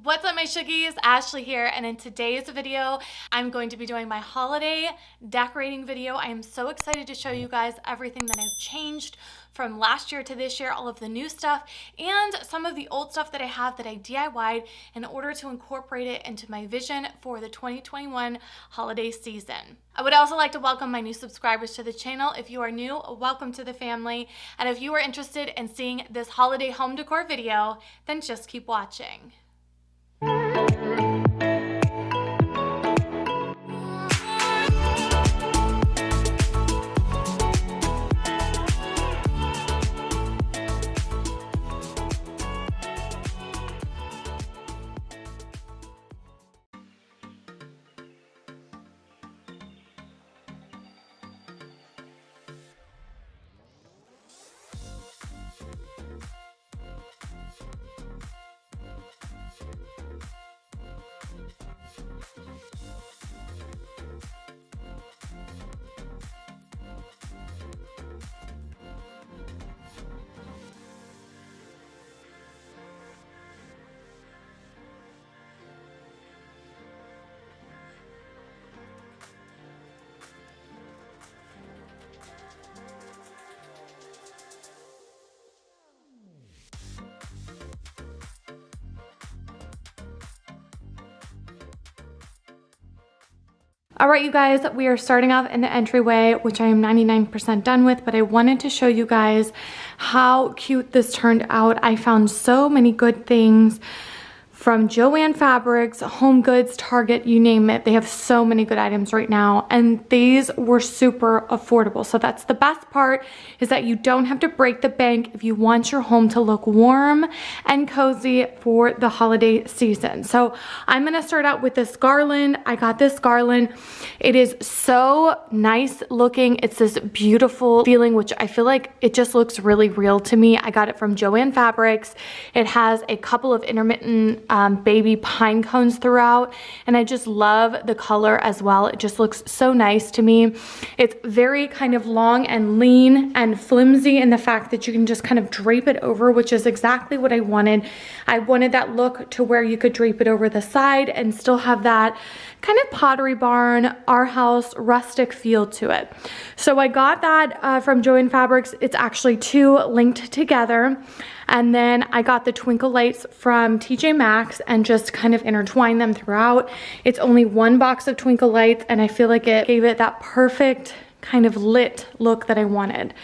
What's up, my Shuggies? Ashley here, and in today's video I'm going to be doing my holiday decorating video. I am so excited to show you guys everything that I've changed from last year to this year, all of the new stuff and some of the old stuff that I have that I DIY'd in order to incorporate it into my vision for the 2021 holiday season. I would also like to welcome my new subscribers to the channel. If you are new, welcome to the family. And if you are interested in seeing this holiday home decor video, then just keep watching. All right, you guys, we are starting off in the entryway, which I am 99% done with, but I wanted to show you guys how cute this turned out. I found so many good things from Joann Fabrics, HomeGoods, Target, you name it. They have so many good items right now, and these were super affordable. So that's the best part, is that you don't have to break the bank if you want your home to look warm and cozy for the holiday season. So I'm gonna start out with this garland. I got this garland. It is so nice looking. It's this beautiful feeling, which I feel like it just looks really real to me. I got it from Joann Fabrics. It has a couple of intermittent baby pine cones throughout, and I just love the color as well. It just looks so nice to me. It's very kind of long and lean and flimsy in the fact that you can just kind of drape it over, which is exactly what I wanted. I wanted that look to where you could drape it over the side and still have that kind of Pottery Barn, our house, rustic feel to it. So I got that from Joann Fabrics. It's actually two linked together. And then I got the twinkle lights from TJ Maxx and just kind of intertwined them throughout. It's only one box of twinkle lights, and I feel like it gave it that perfect kind of lit look that I wanted.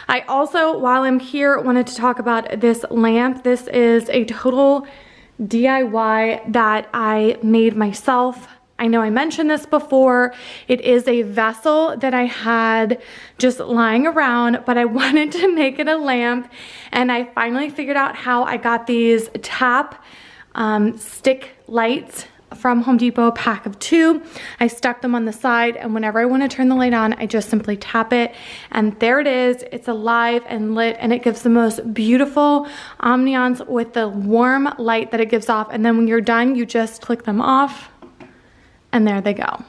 I also, while I'm here, wanted to talk about this lamp. This is a total DIY that I made myself. I know I mentioned this before. It is a vessel that I had just lying around, but I wanted to make it a lamp, and I finally figured out how. I got these tap stick lights from Home Depot, pack of 2. I stuck them on the side, and whenever I want to turn the light on, I just simply tap it, and there it is. It's alive and lit, and it gives the most beautiful ambiance with the warm light that it gives off. And then when you're done, you just click them off, and there they go.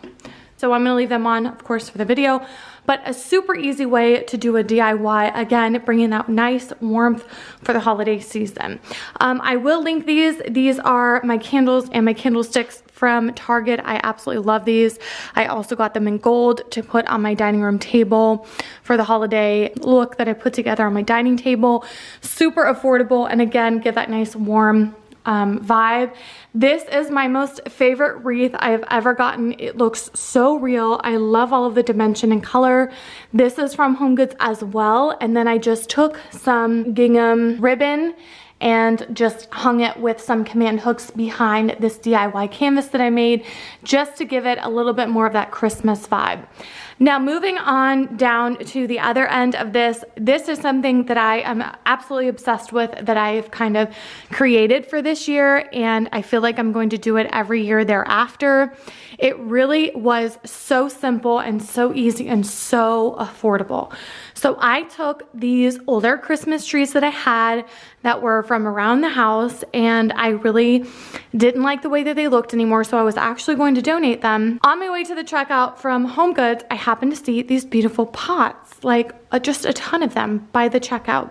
So I'm gonna leave them on, of course, for the video, but a super easy way to do a DIY, again, bringing that nice warmth for the holiday season. I will link these. These are my candles and my candlesticks from Target. I absolutely love these. I also got them in gold to put on my dining room table for the holiday look that I put together on my dining table. Super affordable, and again, give that nice warm vibe. This is my most favorite wreath I've ever gotten. It looks so real. I love all of the dimension and color. This is from HomeGoods as well, and then I just took some gingham ribbon and just hung it with some command hooks behind this DIY canvas that I made, just to give it a little bit more of that Christmas vibe. Now, moving on down to the other end of this, this is something that I am absolutely obsessed with, that I've kind of created for this year, and I feel like I'm going to do it every year thereafter. It really was so simple and so easy and so affordable. So I took these older Christmas trees that I had that were from around the house, and I really didn't like the way that they looked anymore, so I was actually going to donate them. On my way to the checkout from HomeGoods, I happened to see these beautiful pots, like just a ton of them by the checkout.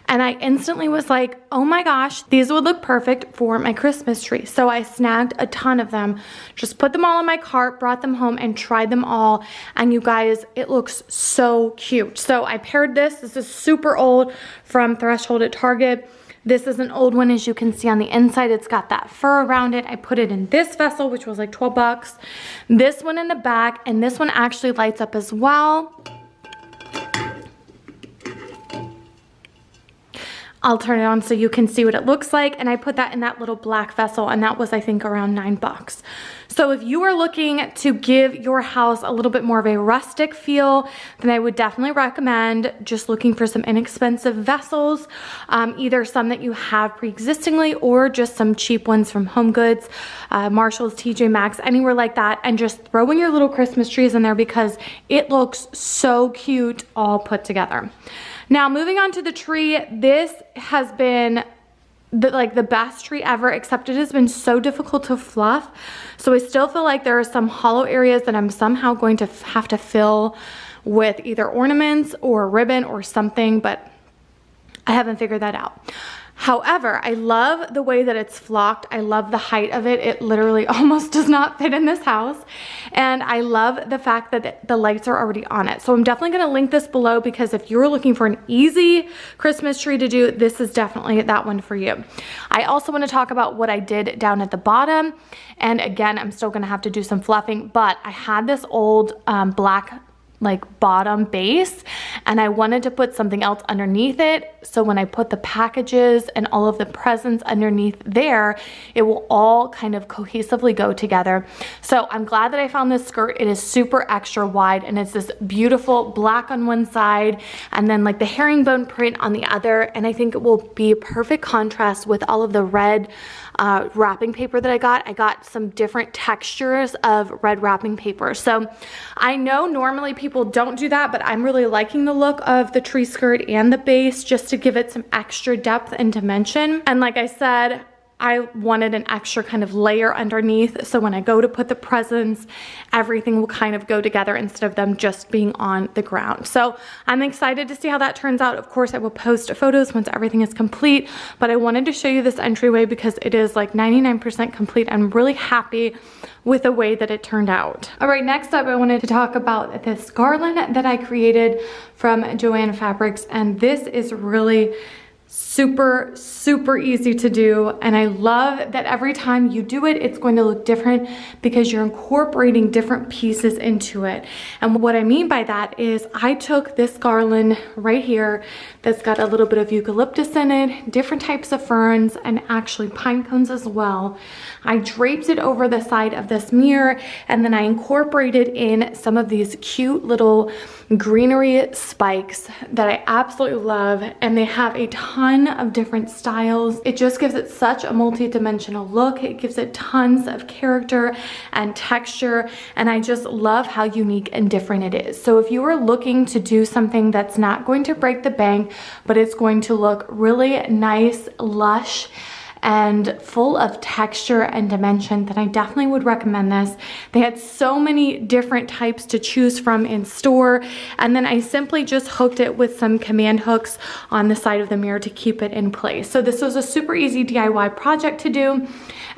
And I instantly was like, oh my gosh, these would look perfect for my Christmas tree. So I snagged a ton of them, just put them all in my cart, brought them home and tried them all. And you guys, it looks so cute. So I paired this is super old from Threshold at Target. This is an old one, as you can see on the inside. It's got that fur around it. I put it in this vessel, which was like 12 bucks. This one in the back, and this one actually lights up as well. I'll turn it on so you can see what it looks like. And I put that in that little black vessel, and that was, I think, around 9 bucks. So if you are looking to give your house a little bit more of a rustic feel, then I would definitely recommend just looking for some inexpensive vessels, either some that you have pre-existingly or just some cheap ones from HomeGoods, Marshall's, TJ Maxx, anywhere like that, and just throwing your little Christmas trees in there because it looks so cute all put together. Now, moving on to the tree, this has been the best tree ever, except it has been so difficult to fluff. So I still feel like there are some hollow areas that I'm somehow going to have to fill with either ornaments or ribbon or something, but I haven't figured that out. However, I love the way that it's flocked. I love the height of it. It literally almost does not fit in this house. And I love the fact that the lights are already on it. So I'm definitely going to link this below because if you're looking for an easy Christmas tree to do, this is definitely that one for you. I also want to talk about what I did down at the bottom. And again, I'm still going to have to do some fluffing, but I had this old black bottom base, and I wanted to put something else underneath it, so when I put the packages and all of the presents underneath there, it will all kind of cohesively go together. So I'm glad that I found this skirt. It is super extra wide, and it's this beautiful black on one side and then like the herringbone print on the other, and I think it will be a perfect contrast with all of the red wrapping paper that I got. I got some different textures of red wrapping paper. So I know normally people don't do that, but I'm really liking the look of the tree skirt and the base just to give it some extra depth and dimension. And like I said, I wanted an extra kind of layer underneath, so when I go to put the presents, everything will kind of go together instead of them just being on the ground. So I'm excited to see how that turns out. Of course, I will post photos once everything is complete, but I wanted to show you this entryway because it is like 99% complete. I'm really happy with the way that it turned out. All right, next up, I wanted to talk about this garland that I created from Joann Fabrics, and this is really super easy to do, and I love that every time you do it, it's going to look different because you're incorporating different pieces into it. And what I mean by that is I took this garland right here that's got a little bit of eucalyptus in it, different types of ferns, and actually pine cones as well. I draped it over the side of this mirror, and then I incorporated in some of these cute little greenery spikes that I absolutely love, and they have a ton of different styles. It just gives it such a multi-dimensional look. It gives it tons of character and texture, and I just love how unique and different it is. So if you are looking to do something that's not going to break the bank, but it's going to look really nice, lush, and full of texture and dimension, then I definitely would recommend this. They had so many different types to choose from in store, and then I simply just hooked it with some command hooks on the side of the mirror to keep it in place. So this was a super easy DIY project to do,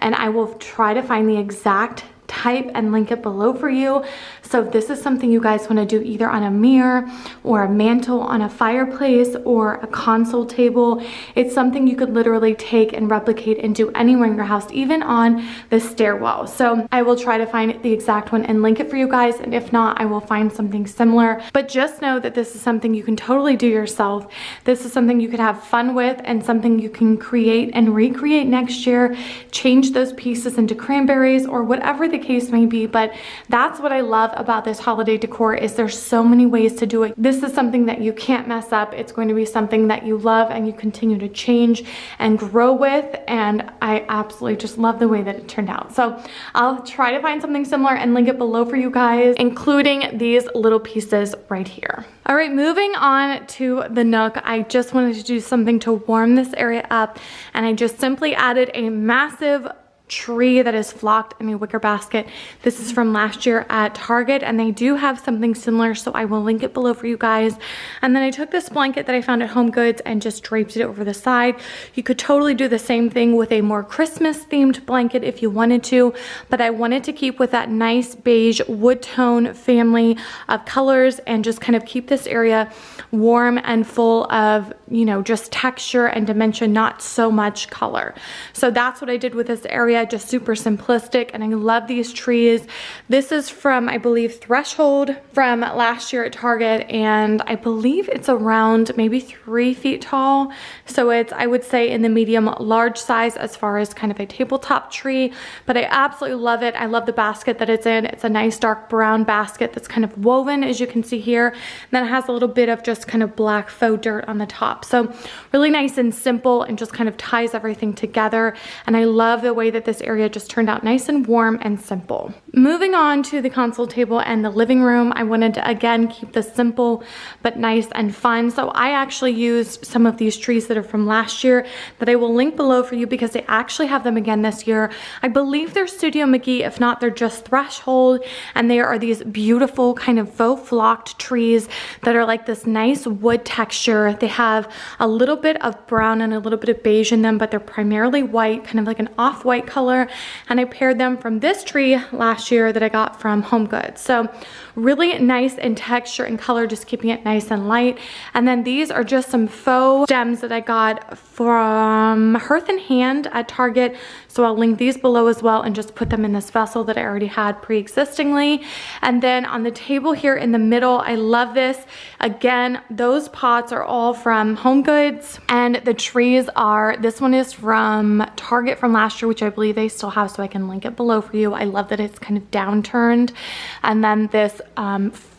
and I will try to find the exact type and link it below for you. So if this is something you guys want to do either on a mirror or a mantle on a fireplace or a console table, it's something you could literally take and replicate and do anywhere in your house, even on the stairwell. So I will try to find the exact one and link it for you guys, and if not, I will find something similar. But just know that this is something you can totally do yourself. This is something you could have fun with and something you can create and recreate next year, change those pieces into cranberries or whatever the case may be. But that's what I love about this holiday decor, is there's so many ways to do it. This is something that you can't mess up. It's going to be something that you love and you continue to change and grow with, and I absolutely just love the way that it turned out. So I'll try to find something similar and link it below for you guys, including these little pieces right here. All right, moving on to the nook, I just wanted to do something to warm this area up, and I just simply added a massive tree that is flocked in a wicker basket. This is from last year at Target, and they do have something similar, so I will link it below for you guys. And then I took this blanket that I found at HomeGoods and just draped it over the side. You could totally do the same thing with a more Christmas themed blanket if you wanted to, but I wanted to keep with that nice beige wood tone family of colors and just kind of keep this area warm and full of, you know, just texture and dimension, not so much color. So that's what I did with this area, just super simplistic, and I love these trees. This is from, I believe, Threshold from last year at Target, and I believe it's around maybe 3 feet tall. So it's, I would say, in the medium large size as far as kind of a tabletop tree, but I absolutely love it. I love the basket that it's in. It's a nice dark brown basket that's kind of woven, as you can see here. And then it has a little bit of just kind of black faux dirt on the top. So really nice and simple, and just kind of ties everything together. And I love the way that this area just turned out nice and warm and simple. Moving on to the console table and the living room, I wanted to again keep this simple but nice and fun. So I actually used some of these trees that are from last year that I will link below for you because they actually have them again this year. I believe they're Studio McGee, if not they're just Threshold, and they are these beautiful kind of faux flocked trees that are like this nice wood texture. They have a little bit of brown and a little bit of beige in them, but they're primarily white, kind of like an off-white color. And I paired them from this tree last year that I got from HomeGoods. So really nice in texture and color, just keeping it nice and light. And then these are just some faux stems that I got from Hearth and Hand at Target. So I'll link these below as well and just put them in this vessel that I already had pre-existingly. And then on the table here in the middle, I love this. Again, those pots are all from HomeGoods, and the trees are, this one is from Target from last year, which I believe they still have, so I can link it below for you. I love that it's kind of downturned. And then this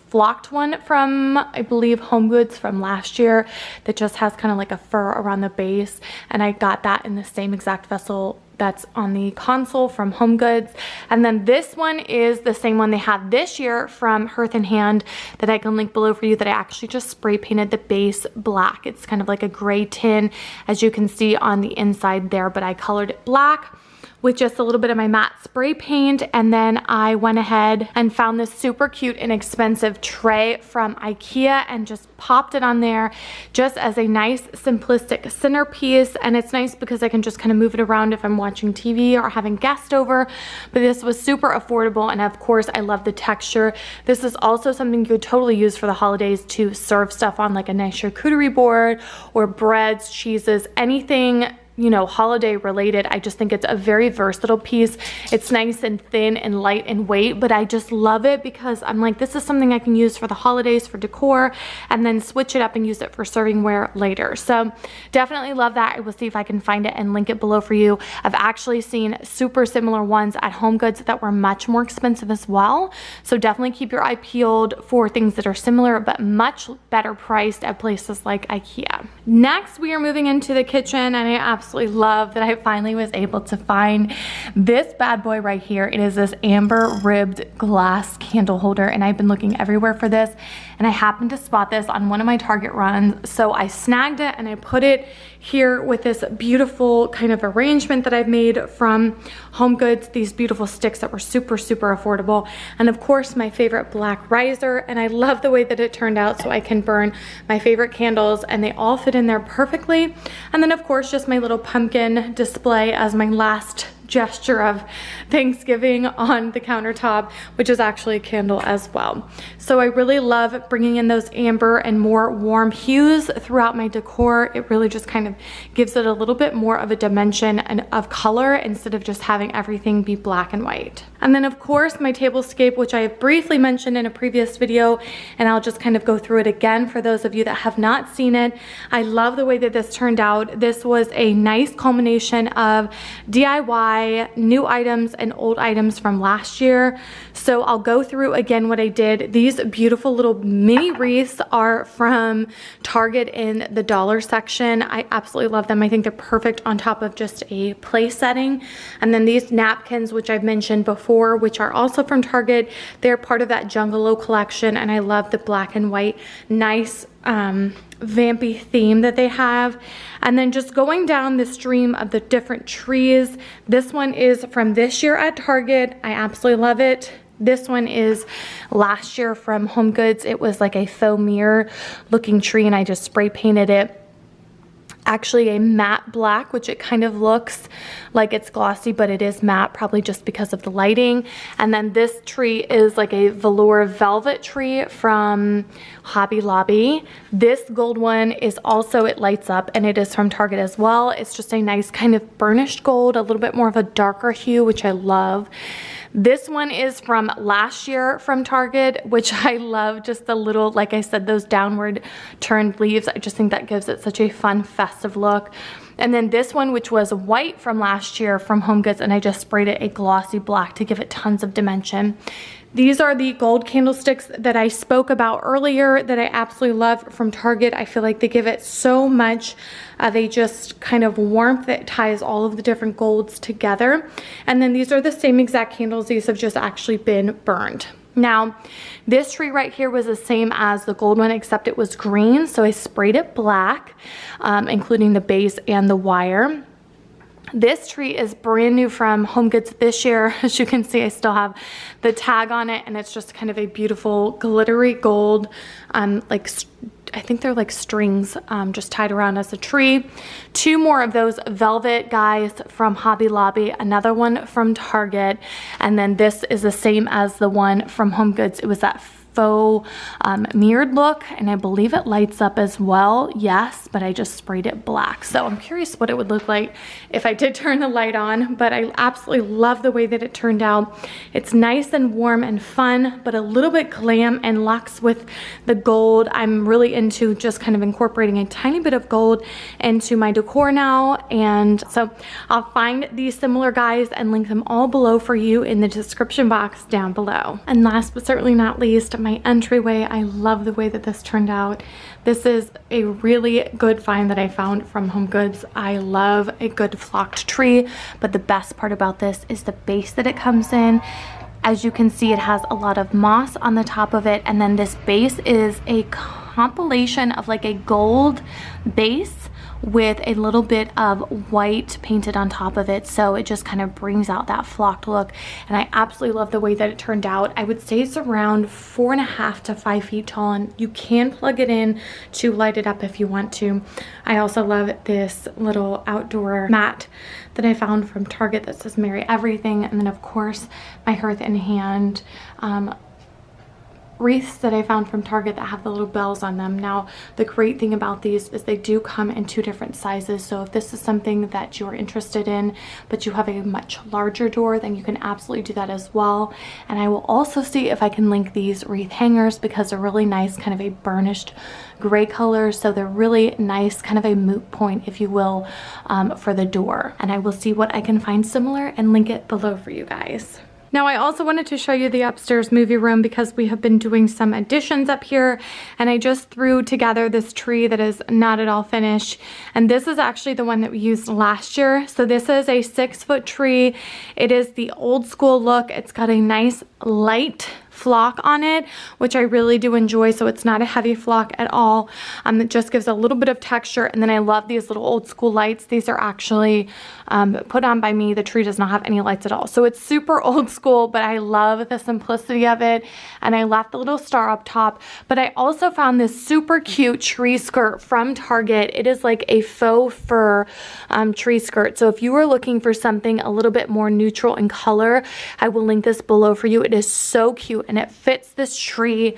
flocked one from, I believe, HomeGoods from last year that just has kind of like a fur around the base, and I got that in the same exact vessel that's on the console from HomeGoods. And then this one is the same one they had this year from Hearth and Hand that I can link below for you, that I actually just spray painted the base black. It's kind of like a gray tin, as you can see on the inside there, but I colored it black with just a little bit of my matte spray paint. And then I went ahead and found this super cute inexpensive tray from IKEA and just popped it on there just as a nice simplistic centerpiece. And it's nice because I can just kind of move it around if I'm watching TV or having guests over. But this was super affordable, and of course I love the texture. This is also something you could totally use for the holidays to serve stuff on, like a nice charcuterie board or breads, cheeses, anything, you know, holiday related. I just think it's a very versatile piece. It's nice and thin and light in weight, but I just love it because I'm like, this is something I can use for the holidays for decor and then switch it up and use it for servingware later. So definitely love that. I will see if I can find it and link it below for you. I've actually seen super similar ones at HomeGoods that were much more expensive as well. So definitely keep your eye peeled for things that are similar but much better priced at places like IKEA. Next, we are moving into the kitchen, and I absolutely love that I finally was able to find this bad boy right here. It is this amber ribbed glass candle holder, and I've been looking everywhere for this, and I happened to spot this on one of my Target runs. So I snagged it and I put it here with this beautiful kind of arrangement that I've made from HomeGoods, these beautiful sticks that were super, super affordable. And of course, my favorite black riser, and I love the way that it turned out, so I can burn my favorite candles and they all fit in there perfectly. And then of course, just my little pumpkin display as my last gesture of Thanksgiving on the countertop, which is actually a candle as well. So I really love bringing in those amber and more warm hues throughout my decor. It really just kind of gives it a little bit more of a dimension and of color instead of just having everything be black and white. And then of course my tablescape, which I have briefly mentioned in a previous video, and I'll just kind of go through it again for those of you that have not seen it. I love the way that this turned out. This was a nice culmination of DIY, new items and old items from last year. So I'll go through again what I did. These beautiful little mini wreaths are from Target in the dollar section. I absolutely love them. I think they're perfect on top of just a place setting. And then these napkins, which I've mentioned before, which are also from Target, they're part of that Jungalow collection, and I love the black and white nice vampy theme that they have. And then just going down the stream of the different trees. This one is from this year at Target. I absolutely love it. This one is last year from HomeGoods. It was like a faux mirror looking tree, and I just spray painted it. Actually a matte black, which it kind of looks like it's glossy, but it is matte, probably just because of the lighting. And then this tree is like a velour velvet tree from Hobby Lobby. This gold one is also, it lights up, and it is from Target as well. It's just a nice kind of burnished gold, a little bit more of a darker hue, which I love. This one is from last year from Target, which I love. Just the little, like I said, those downward turned leaves. I just think that gives it such a fun, festive look. And then this one, which was white from last year from HomeGoods, and I just sprayed it a glossy black to give it tons of dimension. These are the gold candlesticks that I spoke about earlier that I absolutely love from Target. I feel like they give it so much they just kind of warmth that ties all of the different golds together. And then these are the same exact candles. These have just actually been burned. Now, this tree right here was the same as the gold one, except it was green. So I sprayed it black, including the base and the wire. This tree is brand new from HomeGoods this year. As you can see, I still have the tag on it, and it's just kind of a beautiful glittery gold, like I think they're like strings just tied around as a tree. Two more of those velvet guys from Hobby Lobby, another one from Target, and then this is the same as the one from HomeGoods. It was that faux mirrored look, and I believe it lights up as well. Yes, but I just sprayed it black. So I'm curious what it would look like if I did turn the light on, but I absolutely love the way that it turned out. It's nice and warm and fun, but a little bit glam and luxe with the gold. I'm really into just kind of incorporating a tiny bit of gold into my decor now, and so I'll find these similar guys and link them all below for you in the description box down below. And last but certainly not least, my entryway. I love the way that this turned out. This is a really good find that I found from HomeGoods. I love a good flocked tree, but the best part about this is the base that it comes in. As you can see, it has a lot of moss on the top of it, and then this base is a compilation of like a gold base with a little bit of white painted on top of it, so it just kind of brings out that flocked look, and I absolutely love the way that it turned out. I would say it's around 4.5 to 5 feet tall, and you can plug it in to light it up if you want to. I also love this little outdoor mat that I found from Target that says Merry Everything, and then of course my Hearth in Hand wreaths that I found from Target that have the little bells on them. Now, the great thing about these is they do come in 2 different sizes, so if this is something that you're interested in but you have a much larger door, then you can absolutely do that as well. And I will also see if I can link these wreath hangers because they're really nice, kind of a burnished gray color, so they're really nice, kind of a moot point, if you will, for the door. And I will see what I can find similar and link it below for you guys. Now, I also wanted to show you the upstairs movie room because we have been doing some additions up here, and I just threw together this tree that is not at all finished, and this is actually the one that we used last year. So this is a 6-foot tree. It is the old school look. It's got a nice light flock on it, which I really do enjoy, so it's not a heavy flock at all. It just gives a little bit of texture, and then I love these little old school lights. These are actually put on by me. The tree does not have any lights at all, so it's super old school, but I love the simplicity of it, and I left the little star up top. But I also found this super cute tree skirt from Target. It is like a faux fur tree skirt, so if you are looking for something a little bit more neutral in color, I will link this below for you. It is so cute, and it fits this tree.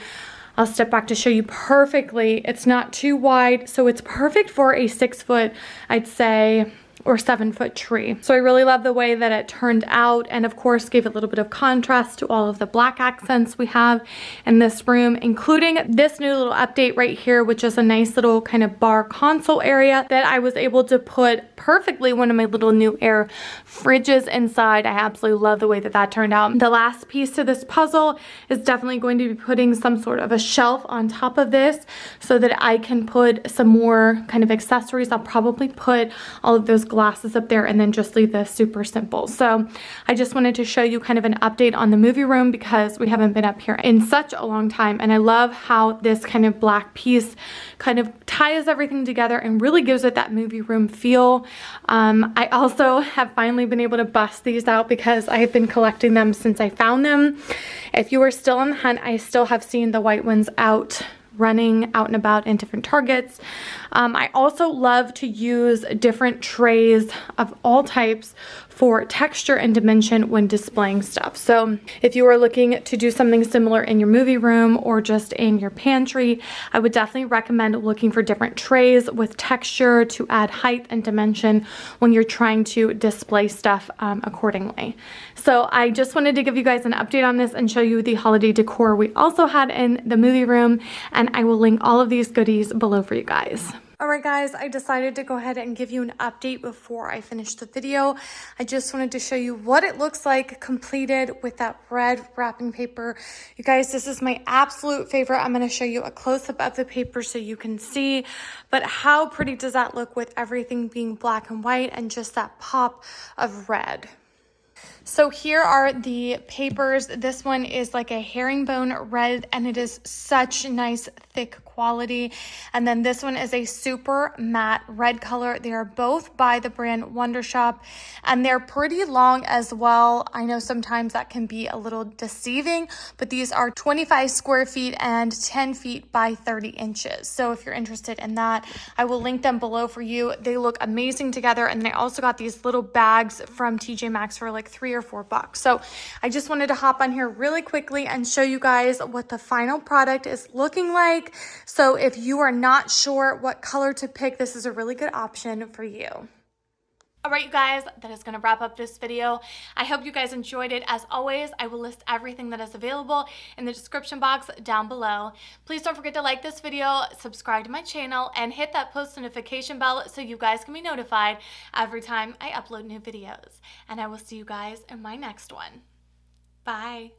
I'll step back to show you perfectly. It's not too wide, so it's perfect for a 6-foot, I'd say, or 7-foot tree. So I really love the way that it turned out, and of course gave a little bit of contrast to all of the black accents we have in this room, including this new little update right here, which is a nice little kind of bar console area that I was able to put perfectly one of my little new air fridges inside. I absolutely love the way that that turned out. The last piece to this puzzle is definitely going to be putting some sort of a shelf on top of this so that I can put some more kind of accessories. I'll probably put all of those glasses up there and then just leave this super simple. So I just wanted to show you kind of an update on the movie room because we haven't been up here in such a long time. And I love how this kind of black piece kind of ties everything together and really gives it that movie room feel. I also have finally been able to bust these out because I have been collecting them since I found them. If you are still on the hunt, I still have seen the white ones out running out and about in different Targets. I also love to use different trays of all types for texture and dimension when displaying stuff. So if you are looking to do something similar in your movie room or just in your pantry, I would definitely recommend looking for different trays with texture to add height and dimension when you're trying to display stuff accordingly. So I just wanted to give you guys an update on this and show you the holiday decor we also had in the movie room, and I will link all of these goodies below for you guys. Alright guys, I decided to go ahead and give you an update before I finish the video. I just wanted to show you what it looks like completed with that red wrapping paper. You guys, this is my absolute favorite. I'm going to show you a close-up of the paper so you can see. But how pretty does that look with everything being black and white and just that pop of red? So here are the papers. This one is like a herringbone red and it is such nice thick quality. And then this one is a super matte red color. They are both by the brand Wonder Shop and they're pretty long as well. I know sometimes that can be a little deceiving, but these are 25 square feet and 10 feet by 30 inches. So if you're interested in that, I will link them below for you. They look amazing together. And then I also got these little bags from TJ Maxx for like $3 or $4. So I just wanted to hop on here really quickly and show you guys what the final product is looking like. So if you are not sure what color to pick, this is a really good option for you. All right, you guys, that is going to wrap up this video. I hope you guys enjoyed it. As always, I will list everything that is available in the description box down below. Please don't forget to like this video, subscribe to my channel, and hit that post notification bell so you guys can be notified every time I upload new videos. And I will see you guys in my next one. Bye.